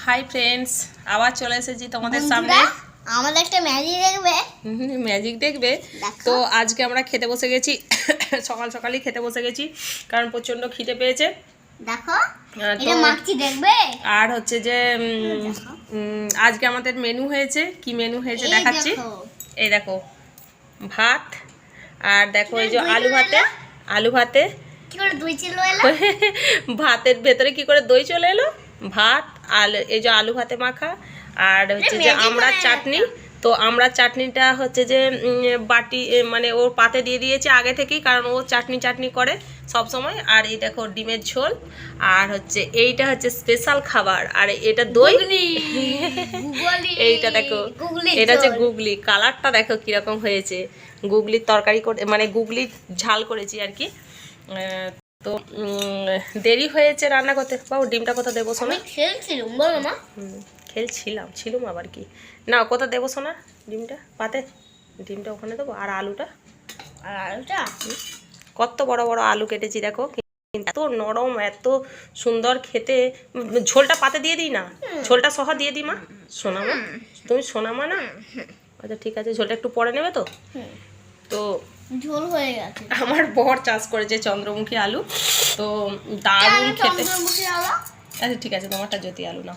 Hi friends, আবার চলে এসেছি তোমাদের সামনে। আমাদের একটা ম্যাজিক দেখবে। ম্যাজিক দেখবে তো আজকে আমরা খেতে বসে গেছি। সকাল সকালই খেতে বসে গেছি কারণ প্রচন্ড খিদে পেয়েছে। দেখো এটা মাখছি দেখবে। আর হচ্ছে যে আজকে আমাদের মেনু হয়েছে, কি মেনু হয়েছে দেখাচ্ছি। এই দেখো ভাত, আর দেখো এই যে আলু ভাতে কি করে দই চলে এলো। ভাতের ভেতরে কি করে দই চলে এলো। ভাত আর এই যে আলু ভাতে মাখা, আর হচ্ছে যে আমড়ার চাটনি। তো আমড়ার চাটনিটা হচ্ছে যে বাটি মানে ওর পাতে দিয়ে দিয়েছে আগে থেকেই, কারণ ও চাটনি করে সব সময়। আর এই দেখো ডিমের ঝোল, আর হচ্ছে এইটা হচ্ছে স্পেশাল খাবার, আর এটা দই। এইটা দেখো, এটা হচ্ছে গুগলি। কালারটা দেখো কিরকম হয়েছে। গুগলির তরকারি করে মানে গুগলির ঝাল করেছি আর কি। তো দেরি হয়েছে রান্না করতে। বাবু ডিমটা কোথা দেবো সোনা? খেলছিলাম আবার কি না, কোথা দেবো সোনা ডিমটা? পাতে ডিমটা ওখানে দেবো। আর আলুটা কত বড় বড় আলু কেটেছি দেখো, এত নরম এত সুন্দর খেতে। ঝোলটা পাতে দিয়ে দিই না, ঝোলটা সহ দিয়ে দিই মা। সোনামা তুমি সোনামা না? আচ্ছা ঠিক আছে, ঝোলটা একটু পরে নেবে তো। তো ঝোল হয়ে গেছে। আমার বর চাষ করেছে চন্দ্রমুখী আলু, তো দারুণ খেতে। আচ্ছা ঠিক আছে, তোমারটা জ্যোতি আলু না।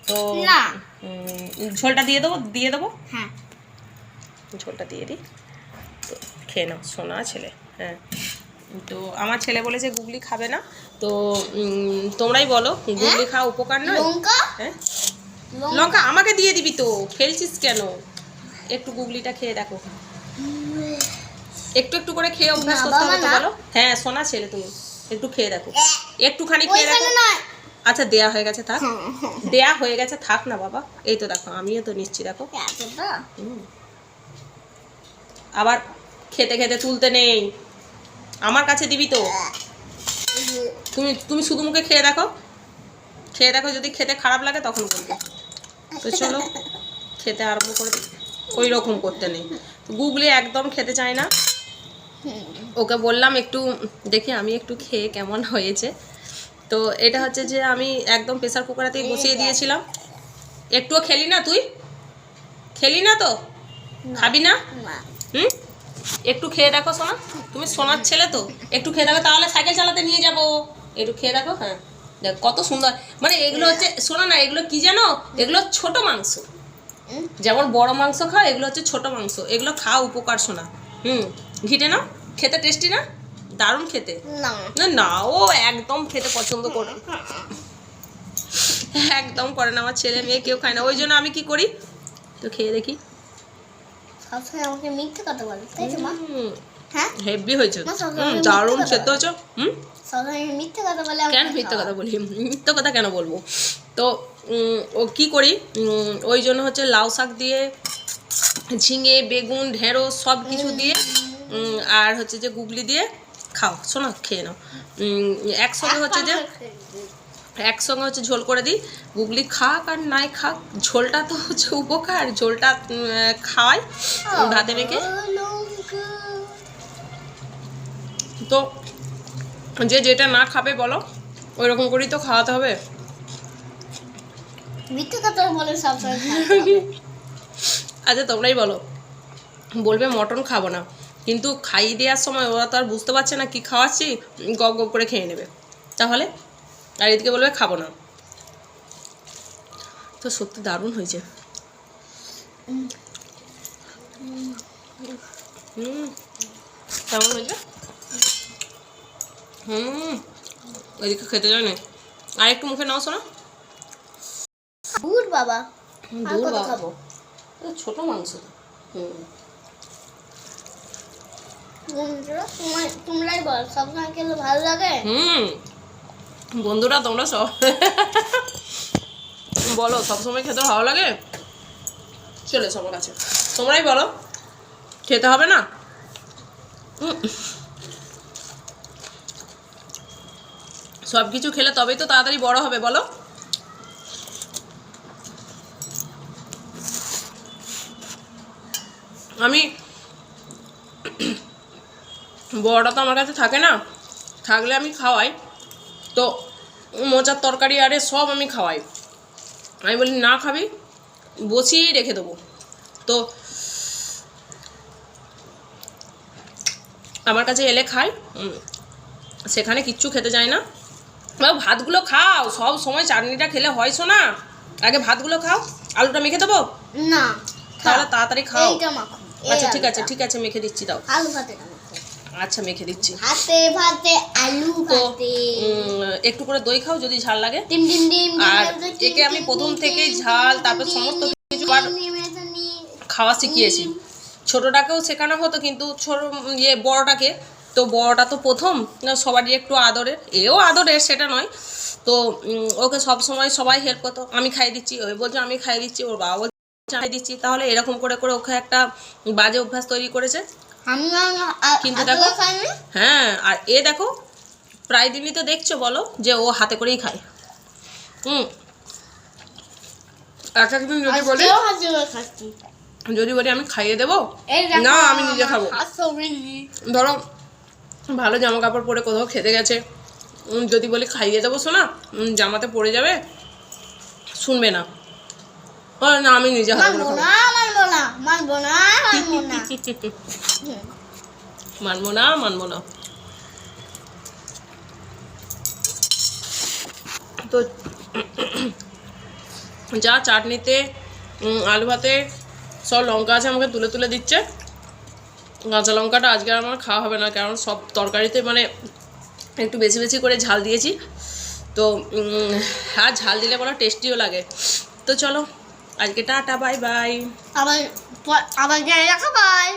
তো ঝোলটা দিয়ে দেবো। হ্যাঁ ঝোলটা দিয়ে দিই, তো খেয়ে নাও সোনা ছেলে। হ্যাঁ, তো আমার ছেলে বলেছে গুগলি খাবে না, তো তোমরাই বলো গুগলি খাওয়া উপকার নয়? হ্যাঁ লঙ্কা আমাকে দিয়ে দিবি তো, ফেলছিস কেন? একটু গুগলিটা খেয়ে দেখো, একটু একটু করে খেয়ে অভ্যাস করতে হবে তো বলো। হ্যাঁ সোনা ছেলে তুমি একটু খেয়ে দেখো, একটুখানি খেয়ে দেখো। আচ্ছা দেয়া হয়ে গেছে থাক, দেয়া হয়ে গেছে থাক না বাবা। এই তো দেখো আমিও তো নিচ্ছি দেখো। আবার খেতে খেতে তুলতে নেই, আমার কাছে দিবি তো। তুমি শুধু মুখে খেয়ে দেখো, যদি খেতে খারাপ লাগে তখন বলবো। তো চলো খেতে আরম্ভ করে দিই। ওই রকম করতে নেই, গুগলি একদম খেতে চায় না। ওকে বললাম একটু দেখি আমি একটু খেয়ে কেমন হয়েছে। তো এটা হচ্ছে যে আমি একদম প্রেসার কুকারেতেই বসিয়ে দিয়েছিলাম। একটুও খেলি না তুই? খেলি না তো? খাবি না? একটু খেয়ে দেখো সোনা, তুমি সোনার ছেলে তো, একটু খেয়ে দেখো, তাহলে সাইকেল চালাতে নিয়ে যাবো। একটু খেয়ে দেখো। হ্যাঁ দেখ কত সুন্দর, মানে এগুলো হচ্ছে শোনো না, এগুলো কি জানো, এগুলো ছোট মাংস। যেমন বড় মাংস খাও, এগুলো হচ্ছে ছোট মাংস। এগুলো খাওয়া উপকার শোনা। ঘিটে নাও, খেতে টেস্টি না? দারুণ খেতে। না ও একদম খেতে পছন্দ করে, একদম করে না। আমার ছেলে মেয়ে কেউ খায় না, ওই জন্য আমি কি করি, তো খেয়ে দেখি। আমাকে মিথ্যে কথা বলে তাই তো মা? হ্যাঁ হেভি হয়েছে, দারুণ খেতে হয়েছে। মিথ্যে কথা বলে কেন মিথ্যে কথা বলি? মিথ্যে কথা কেন বলবো? তো ও কি করি, ওই জন্য হচ্ছে লাউ শাক দিয়ে, ঝিঙে বেগুন ঢেঁড়স সব কিছু দিয়ে, আর হচ্ছে যে গুগলি দিয়ে খাও শোনো, খেয়ে নাও। একসঙ্গে হচ্ছে ঝোল করে দিই। গুগলি খাক আর নাই খাক, ঝোলটা তো হচ্ছে উপকার, ঝোলটা খাওয়াই ভাতে মেখে। তো যে যেটা না খাবে বলো, ওই রকম করেই তো খাওয়াতে হবে। আচ্ছা তোমরাই বলো, বলবে মটন খাবো না, কিন্তু খাইয়ে দেওয়ার সময় ওরা তো আর বুঝতে পারছে না কি খাওয়াচ্ছি, গপ গপ করে খেয়ে নেবে তাহলে। আর এদিকে বলবে খাবো না। তো সত্যি দারুণ হয়েছে। কেমন হয়েছে? এদিকে খেতে যায় না, আর একটু মুখে নাও শোনা। বাবা খাবো, ছোট মাংস। তোমরাই বল সবসময় খেলে ভালো লাগে? বন্ধুরা তোমরা সব বলো সবসময় খেতে ভালো লাগে? চলে সবার কাছে তোমরাই বলো, খেতে হবে না? সব কিছু খেলে তবেই তো তাড়াতাড়ি বড় হবে বলো। আমি বড়টা তো আমার কাছে থাকে না, থাকলে আমি খাওয়াই, তো মোচার তরকারি আরে সব আমি খাওয়াই। আমি বলি না খাবি, বসিয়েই রেখে দেবো। তো আমার কাছে এলে খায়, সেখানে কিচ্ছু খেতে চায় না। ভাতগুলো খাও, সব সময় চাটনিটা খেলে হয় শোনা, আগে ভাতগুলো খাও। আলুটা মেখে দেবো? না, তাহলে তাড়াতাড়ি খাও। এইটা মাখো। আচ্ছা ঠিক আছে, ঠিক আছে, মেখে দিচ্ছি, দাও। আলু ভাতে মাখো। আচ্ছা মেখে দিচ্ছি। ভাতে ভাতে আলু তো ভাতে। একটু করে দই খাও যদি ঝাল লাগে। ডিম ডিম ডিম। আর একে আমি প্রথম থেকেই ঝাল, তারপর সমস্ত কিছু আর খাওয়া শিখিয়েছি। ছোটটাকেও শেখানো হতো, কিন্তু ছোট বড়টাকে, তো বড়টা তো প্রথম, সবারই একটু আদরের, এও আদরের সেটা নয়। তো ওকে সব সময় সবাই হেল্প করতো, আমি খাইয়ে দিচ্ছি, ওই বলছে আমি খাইয়ে দিচ্ছি, ওর বাবা বলছে খাইয়ে দিচ্ছি। তাহলে এরকম করে করে ওকে একটা বাজে অভ্যাস তৈরি করেছে। কিন্তু দেখো, হ্যাঁ, আর এ দেখো প্রায় দিনই তো দেখছো বলো যে ও হাতে করেই খায়। এক একদিন যদি বলি আমি খাইয়ে দেবো, না আমি নিজে খাবো। ধরো ভালো জামা কাপড় পরে কোথাও খেতে গেছে, যদি বলি খাইয়ে দেবো শোনা, জামাতে পড়ে যাবে, শুনবে না, না আমি নিজে হাতে করে খাবো। মানবো না, মানবো না। তো যা চাটনিতে আলু ভাতে সব লঙ্কা আছে আমাকে তুলে তুলে দিচ্ছে। কাঁচা লঙ্কাটা আজকে আমার খাওয়া হবে না, কারণ সব তরকারিতে মানে একটু বেশি বেশি করে ঝাল দিয়েছি। তো আর ঝাল দিলে বলো টেস্টিও লাগে। তো চলো আজকে টাটা, বাই বাই। আবার বাই।